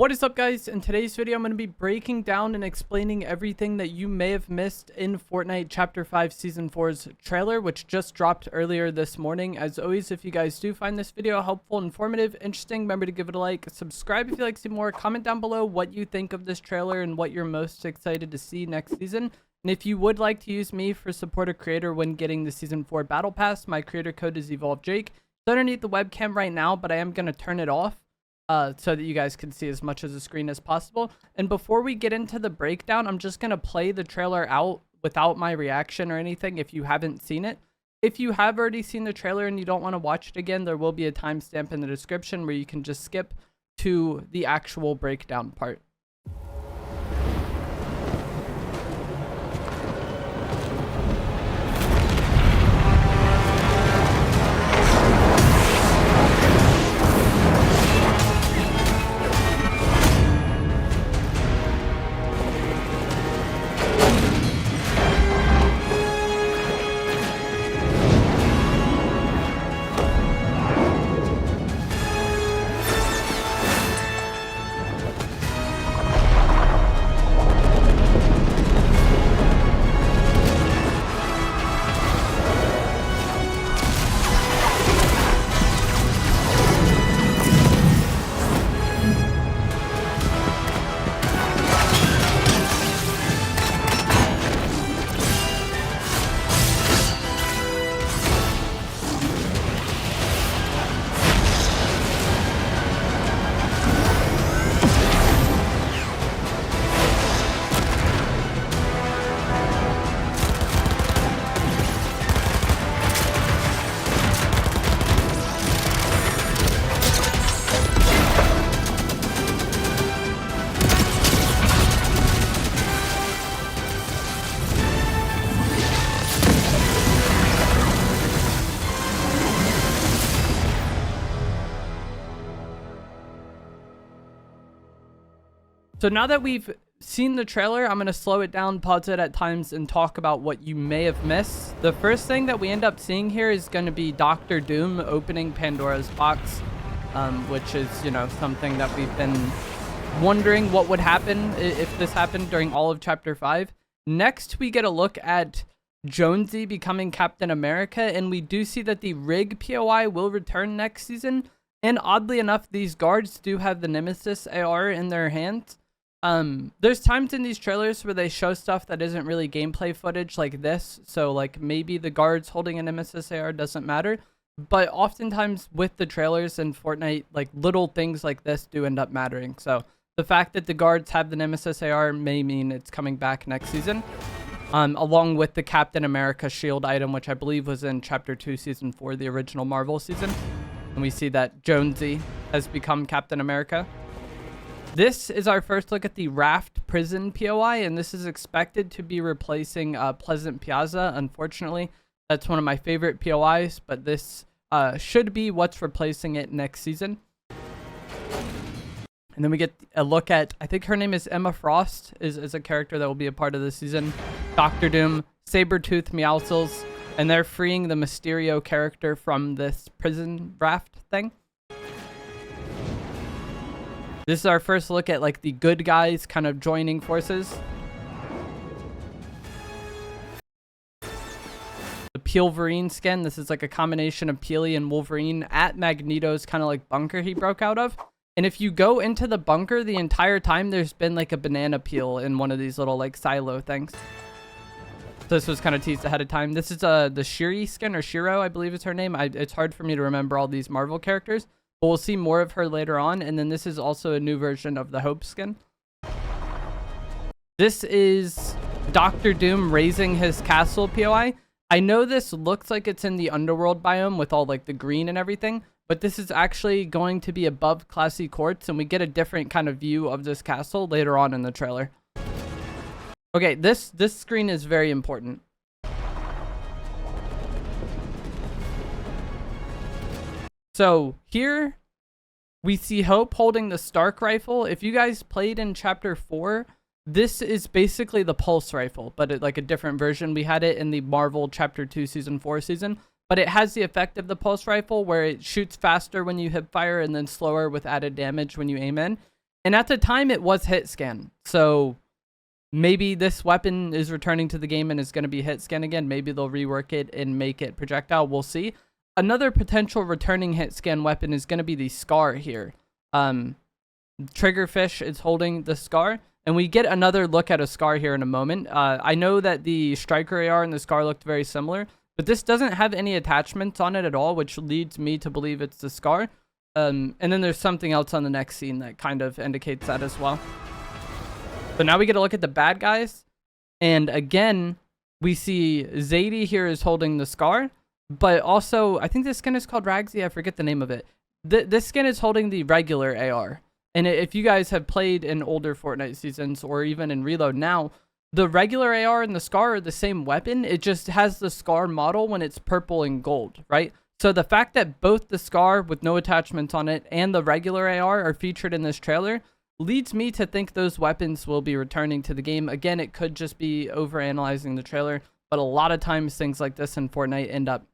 What is up, guys? In today's video, I'm going to be breaking down and explaining everything that you may have missed in Fortnite Chapter 5 Season 4's trailer, which just dropped earlier this morning. As always, if you guys do find this video helpful, informative, interesting, remember to give it a like, subscribe if you'd like to see more, comment down below what you think of this trailer and what you're most excited to see next season. And if you would like to use me for support a creator when getting the Season 4 Battle Pass, my creator code is EvolveJake. It's underneath the webcam right now, but I am going to turn it off. So that you guys can see as much of the screen as possible. And before we get into the breakdown, I'm just going to play the trailer out without my reaction or anything if you haven't seen it. If you have already seen the trailer and you don't want to watch it again, there will be a timestamp in the description where you can just skip to the actual breakdown part. So now that we've seen the trailer, I'm going to slow it down, pause it at times, and talk about what you may have missed. The first thing that we end up seeing here is going to be Dr. Doom opening Pandora's box, which is, you know, something that we've been wondering what would happen if this happened during all of Chapter 5. Next, we get a look at Jonesy becoming Captain America, and we do see that the Rig POI will return next season. And oddly enough, these guards do have the Nemesis AR in their hands. There's times in these trailers where they show stuff that isn't really gameplay footage like this. So like maybe the guards holding a Nemesis AR doesn't matter. But oftentimes with the trailers in Fortnite, like little things like this do end up mattering. So the fact that the guards have the Nemesis AR may mean it's coming back next season. Along with the Captain America shield item, which I believe was in Chapter 2, Season 4, the original Marvel season. And we see that Jonesy has become Captain America. This is our first look at the Raft Prison POI, and this is expected to be replacing Pleasant Piazza. Unfortunately, that's one of my favorite POIs, but this should be what's replacing it next season. And then we get a look at, I think her name is Emma Frost, is a character that will be a part of this season. Dr. Doom, Sabretooth, Meowscles, and they're freeing the Mysterio character from this prison raft thing. This is our first look at like the good guys kind of joining forces. The Peelverine skin. This is like a combination of Peely and Wolverine at Magneto's kind of like bunker he broke out of. And if you go into the bunker the entire time, there's been like a banana peel in one of these little like silo things. So this was kind of teased ahead of time. This is the Shiri skin, or Shiro, I believe is her name. It's hard for me to remember all these Marvel characters. But we'll see more of her later on. And then this is also a new version of the Hope skin. This is Dr. Doom raising his castle POI. I know this looks like it's in the underworld biome with all like the green and everything. But this is actually going to be above Classy Courts. And we get a different kind of view of this castle later on in the trailer. Okay, this screen is very important. So here we see Hope holding the Stark rifle. If you guys played in Chapter 4, this is basically the Pulse rifle, but like a different version. We had it in the Marvel Chapter 2 Season 4 season. but it has the effect of the pulse rifle where it shoots faster when you hip fire and then slower with added damage when you aim in. And at the time, it was hit scan. So maybe this weapon is returning to the game and is going to be hit scan again. Maybe they'll rework it and make it projectile. We'll see. Another potential returning hit scan weapon is going to be the Scar here. Triggerfish is holding the Scar. And we get another look at a Scar here in a moment. I know that the Striker AR and the Scar looked very similar. But this doesn't have any attachments on it at all, which leads me to believe it's the Scar. And then there's something else on the next scene that kind of indicates that as well. So now we get a look at the bad guys. And again, we see Zadie here is holding the Scar. But also, I think this skin is called Ragsy. I forget the name of it. This skin is holding the regular AR. And if you guys have played in older Fortnite seasons or even in Reload now, the regular AR and the Scar are the same weapon. It just has the Scar model when it's purple and gold, right? So the fact that both the Scar with no attachments on it and the regular AR are featured in this trailer leads me to think those weapons will be returning to the game. Again, it could just be overanalyzing the trailer, but a lot of times things like this in Fortnite end up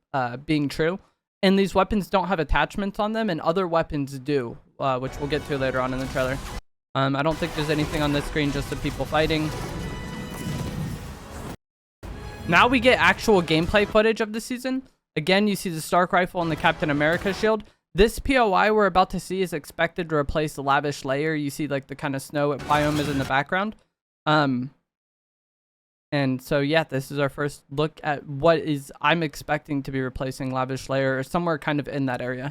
being true. And these weapons don't have attachments on them, and other weapons do, which we'll get to later on in the trailer. I don't think there's anything on this screen, just the people fighting. Now we get actual gameplay footage of the season. Again, you see the Stark Rifle and the Captain America shield. This POI we're about to see is expected to replace the Lavish Layer. You see like the kind of snow biome is in the background. And so, yeah, this is our first look at what is I'm expecting to be replacing Lavish Layer or somewhere kind of in that area.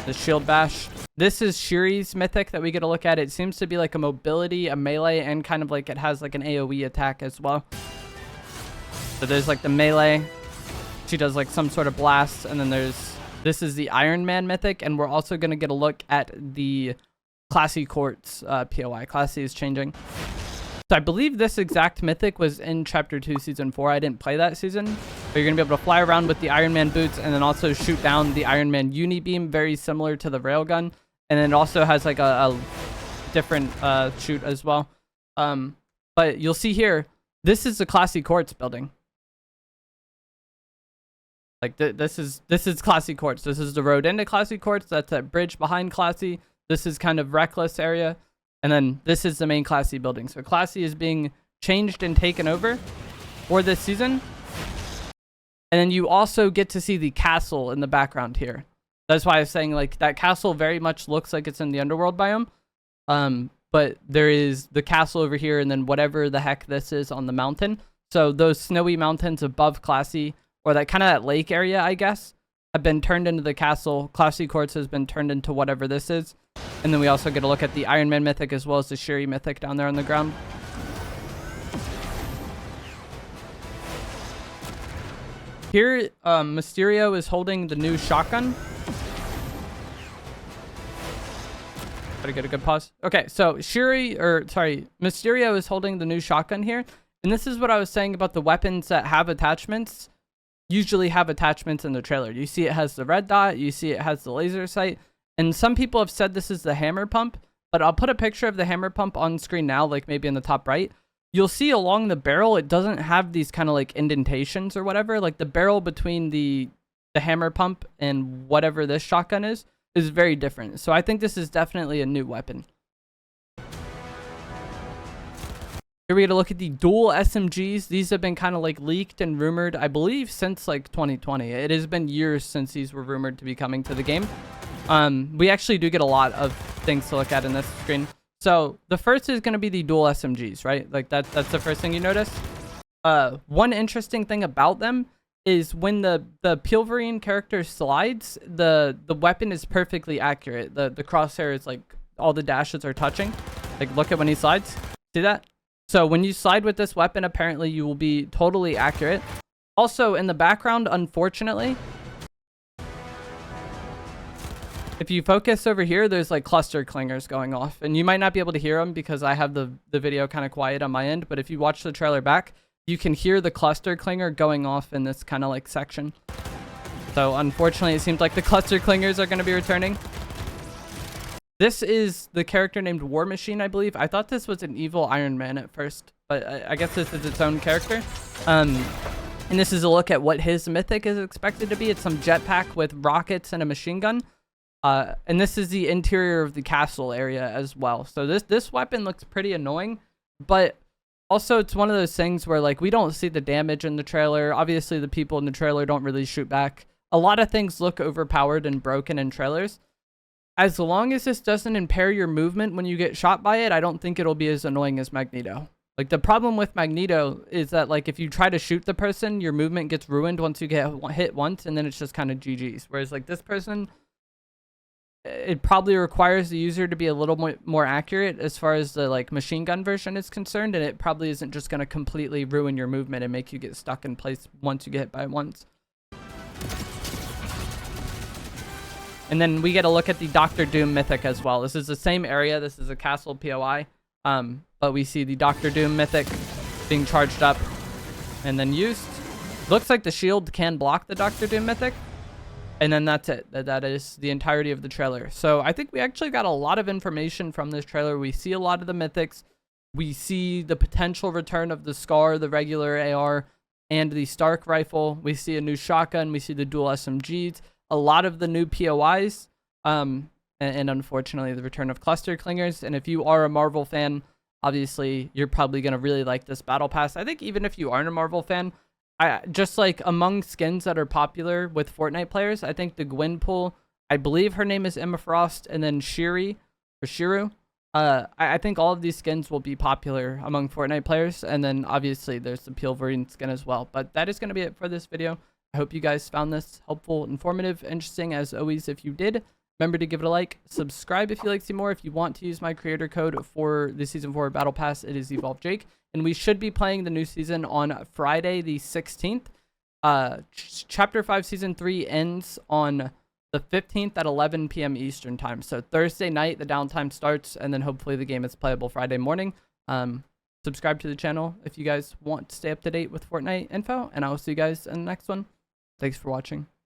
The Shield Bash. This is Shuri's mythic that we get a look at. It seems to be like a mobility, a melee, and kind of like it has like an AoE attack as well. So there's like the melee. She does like some sort of blast. And then this is the Iron Man mythic. And we're also going to get a look at the Classy Courts POI. Classy is changing. So I believe this exact mythic was in Chapter 2, Season 4. I didn't play that season. But you're going to be able to fly around with the Iron Man boots and then also shoot down the Iron Man Unibeam, very similar to the railgun. And then it also has like a different shoot as well. But you'll see here, this is the Classy Courts building. Like this is Classy Courts. This is the road into Classy Courts. That's that bridge behind Classy. This is kind of Reckless area. And then this is the main Classy building. So Classy is being changed and taken over for this season. And then you also get to see the castle in the background here. That's why I was saying like that castle very much looks like it's in the underworld biome. But there is the castle over here and then whatever the heck this is on the mountain. So those snowy mountains above Classy, or that kind of that lake area, I guess, have been turned into the castle. Classy Courts has been turned into whatever this is. And then we also get a look at the Iron Man mythic as well as the Shuri mythic down there on the ground. Here, Mysterio is holding the new shotgun. Gotta get a good pause. Okay, so Mysterio is holding the new shotgun here. And this is what I was saying about the weapons that have attachments. Usually have attachments in the trailer. You see it has the red dot. You see it has the laser sight. And some people have said this is the hammer pump. But I'll put a picture of the hammer pump on screen now, like maybe in the top right. You'll see along the barrel, it doesn't have these kind of like indentations or whatever. Like the barrel between the hammer pump and whatever this shotgun is very different. So I think this is definitely a new weapon. Here we get a look at the dual SMGs. These have been kind of like leaked and rumored, I believe, since like 2020. It has been years since these were rumored to be coming to the game. We actually do get a lot of things to look at in this screen. So the first is going to be the dual SMGs, right? Like that's the first thing you notice. One interesting thing about them is when the Pilverine character slides, the weapon is perfectly accurate. The crosshair is like all the dashes are touching. Like look at when he slides. See that? So when you slide with this weapon, apparently you will be totally accurate. Also in the background, unfortunately, if you focus over here, there's like cluster clingers going off. And you might not be able to hear them because I have the video kind of quiet on my end. But if you watch the trailer back, you can hear the cluster clinger going off in this kind of like section. So unfortunately, it seems like the cluster clingers are going to be returning. This is the character named War Machine, I believe. I thought this was an evil Iron Man at first, but I guess this is its own character. And this is a look at what his mythic is expected to be. It's some jetpack with rockets and a machine gun. And this is the interior of the castle area as well. So this weapon looks pretty annoying, but also it's one of those things where like we don't see the damage in the trailer. Obviously the people in the trailer don't really shoot back. A lot of things look overpowered and broken in trailers. As long as this doesn't impair your movement when you get shot by it, I don't think it'll be as annoying as Magneto. Like, the problem with Magneto is that, like, if you try to shoot the person, your movement gets ruined once you get hit once, and then it's just kind of GG's. Whereas, like, this person, it probably requires the user to be a little more accurate as far as the, like, machine gun version is concerned, and it probably isn't just going to completely ruin your movement and make you get stuck in place once you get hit by it once. And then we get a look at the Doctor Doom mythic as well. This is the same area. This is a castle POI. But we see the Doctor Doom mythic being charged up and then used. Looks like the shield can block the Doctor Doom mythic. And then that's it. That is the entirety of the trailer. So I think we actually got a lot of information from this trailer. We see a lot of the mythics. We see the potential return of the Scar, the regular AR, and the Stark rifle. We see a new shotgun. We see the dual SMGs. A lot of the new POIs, and unfortunately the return of cluster clingers. And if you are a Marvel fan, obviously you're probably going to really like this battle pass. I think even if you aren't a Marvel fan, just like among skins that are popular with Fortnite players, I think the Gwenpool, I believe her name is Emma Frost, and then Shiri or Shiru. I think all of these skins will be popular among Fortnite players. And then obviously there's the Pilverine skin as well. But that is going to be it for this video. I hope you guys found this helpful, informative, interesting. As always, if you did, remember to give it a like, subscribe if you like to see more. If you want to use my creator code for the Season 4 Battle Pass, it is EvolveJake. And we should be playing the new season on Friday the 16th. Chapter 5 Season 3 ends on the 15th at 11 p.m. Eastern Time. So Thursday night, the downtime starts, and then hopefully the game is playable Friday morning. Subscribe to the channel if you guys want to stay up to date with Fortnite info, and I will see you guys in the next one. Thanks for watching.